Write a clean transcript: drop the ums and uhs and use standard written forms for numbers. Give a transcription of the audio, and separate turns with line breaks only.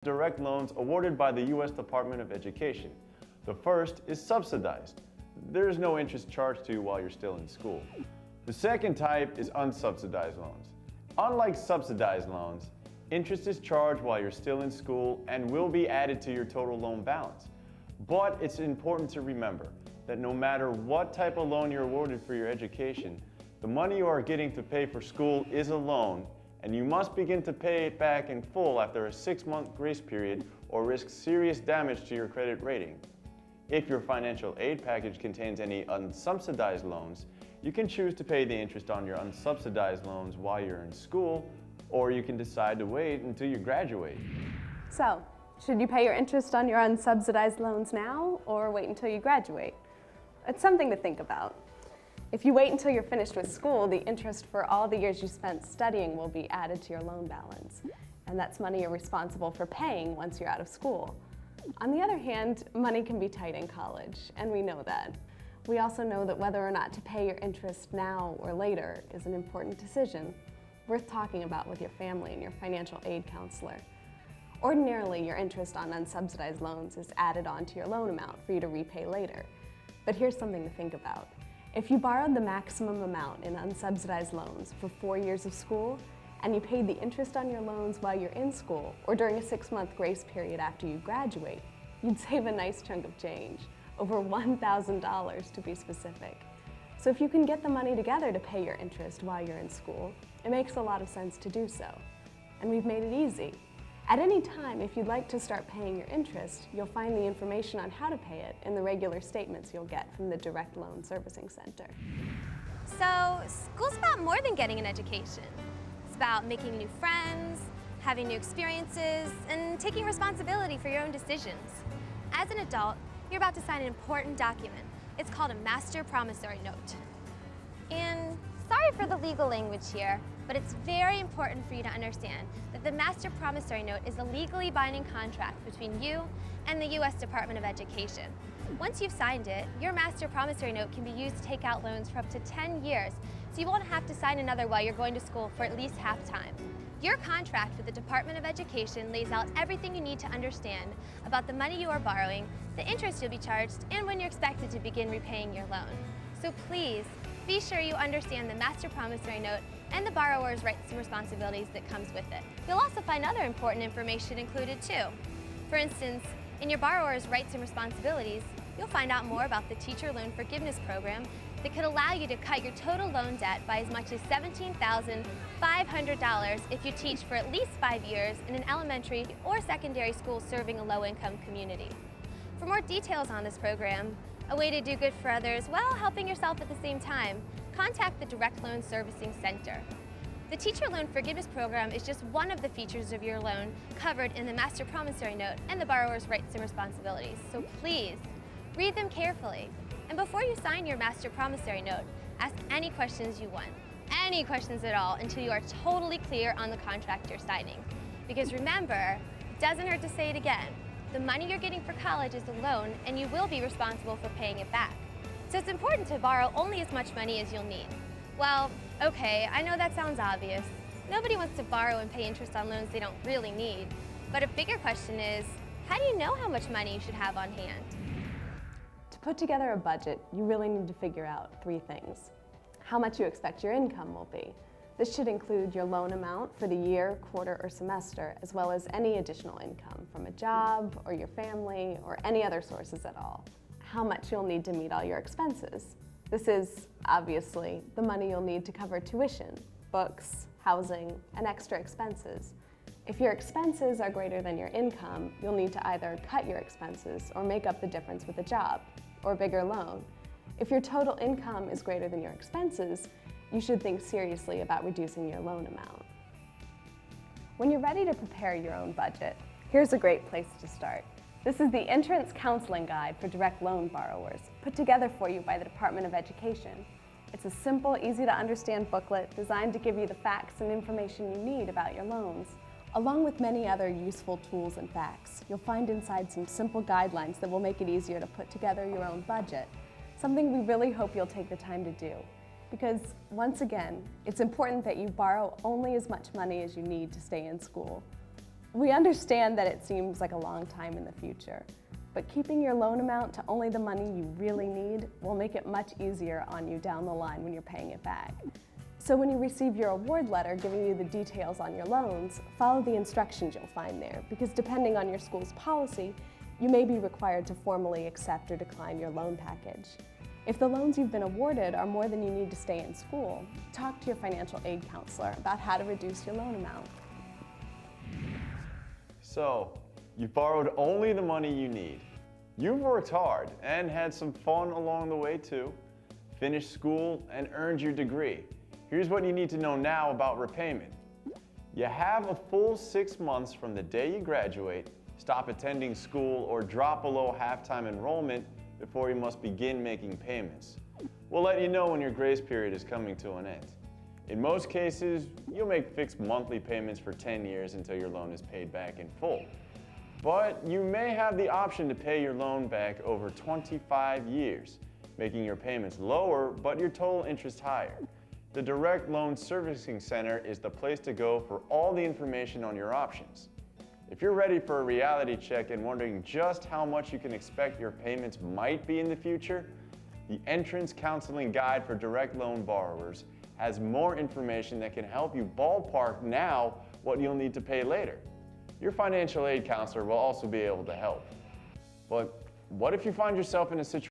Direct loans awarded by the U.S. Department of Education. The first is subsidized. There is no interest charged to you while you're still in school. The second type is unsubsidized loans. Unlike subsidized loans, interest is charged while you're still in school and will be added to your total loan balance. But it's important to remember that no matter what type of loan you're awarded for your education, the money you are getting to pay for school is a loan, and you must begin to pay it back in full after a 6-month grace period or risk serious damage to your credit rating. If your financial aid package contains any unsubsidized loans, you can choose to pay the interest on your unsubsidized loans while you're in school, or you can decide to wait until you graduate.
So, should you pay your interest on your unsubsidized loans now or wait until you graduate? It's something to think about. If you wait until you're finished with school, the interest for all the years you spent studying will be added to your loan balance. And that's money you're responsible for paying once you're out of school. On the other hand, money can be tight in college, and we know that. We also know that whether or not to pay your interest now or later is an important decision, worth talking about with your family and your financial aid counselor. Ordinarily, your interest on unsubsidized loans is added onto your loan amount for you to repay later. But here's something to think about. If you borrowed the maximum amount in unsubsidized loans for 4 years of school, and you paid the interest on your loans while you're in school or during a 6-month grace period after you graduate, you'd save a nice chunk of change, over $1,000 to be specific. So if you can get the money together to pay your interest while you're in school, it makes a lot of sense to do so. And we've made it easy. At any time, if you'd like to start paying your interest, you'll find the information on how to pay it in the regular statements you'll get from the Direct Loan Servicing Center.
So, school's about more than getting an education. It's about making new friends, having new experiences, and taking responsibility for your own decisions. As an adult, you're about to sign an important document. It's called a Master Promissory Note. And sorry for the legal language here, but it's very important for you to understand that the Master Promissory Note is a legally binding contract between you and the U.S. Department of Education. Once you've signed it, your Master Promissory Note can be used to take out loans for up to 10 years, so you won't have to sign another while you're going to school for at least half time. Your contract with the Department of Education lays out everything you need to understand about the money you are borrowing, the interest you'll be charged, and when you're expected to begin repaying your loan. So please, be sure you understand the Master Promissory Note and the borrower's rights and responsibilities that comes with it. You'll also find other important information included too. For instance, in your borrower's rights and responsibilities, you'll find out more about the Teacher Loan Forgiveness Program that could allow you to cut your total loan debt by as much as $17,500 if you teach for at least 5 years in an elementary or secondary school serving a low-income community. For more details on this program, a way to do good for others while helping yourself at the same time, contact the Direct Loan Servicing Center. The Teacher Loan Forgiveness Program is just one of the features of your loan covered in the Master Promissory Note and the borrower's rights and responsibilities. So please, read them carefully. And before you sign your Master Promissory Note, ask any questions you want, any questions at all, until you are totally clear on the contract you're signing. Because remember, it doesn't hurt to say it again, the money you're getting for college is a loan and you will be responsible for paying it back. So it's important to borrow only as much money as you'll need. Well, okay, I know that sounds obvious. Nobody wants to borrow and pay interest on loans they don't really need. But a bigger question is, how do you know how much money you should have on hand?
To put together a budget, you really need to figure out 3 things. How much you expect your income will be. This should include your loan amount for the year, quarter, or semester, as well as any additional income from a job or your family or any other sources at all. How much you'll need to meet all your expenses. This is, obviously, the money you'll need to cover tuition, books, housing, and extra expenses. If your expenses are greater than your income, you'll need to either cut your expenses or make up the difference with a job or a bigger loan. If your total income is greater than your expenses, you should think seriously about reducing your loan amount. When you're ready to prepare your own budget, here's a great place to start. This is the Entrance Counseling Guide for direct loan borrowers, put together for you by the Department of Education. It's a simple, easy to understand booklet designed to give you the facts and information you need about your loans. Along with many other useful tools and facts, you'll find inside some simple guidelines that will make it easier to put together your own budget, something we really hope you'll take the time to do. Because, once again, it's important that you borrow only as much money as you need to stay in school. We understand that it seems like a long time in the future, but keeping your loan amount to only the money you really need will make it much easier on you down the line when you're paying it back. So when you receive your award letter giving you the details on your loans, follow the instructions you'll find there, because depending on your school's policy, you may be required to formally accept or decline your loan package. If the loans you've been awarded are more than you need to stay in school, talk to your financial aid counselor about how to reduce your loan amount.
So, you've borrowed only the money you need. You've worked hard and had some fun along the way too. Finished school and earned your degree. Here's what you need to know now about repayment. You have a full 6 months from the day you graduate, stop attending school, or drop below half-time enrollment before you must begin making payments. We'll let you know when your grace period is coming to an end. In most cases, you'll make fixed monthly payments for 10 years until your loan is paid back in full. But you may have the option to pay your loan back over 25 years, making your payments lower but your total interest higher. The Direct Loan Servicing Center is the place to go for all the information on your options. If you're ready for a reality check and wondering just how much you can expect your payments might be in the future, the Entrance Counseling Guide for Direct Loan Borrowers has more information that can help you ballpark now what you'll need to pay later. Your financial aid counselor will also be able to help. But what if you find yourself in a situation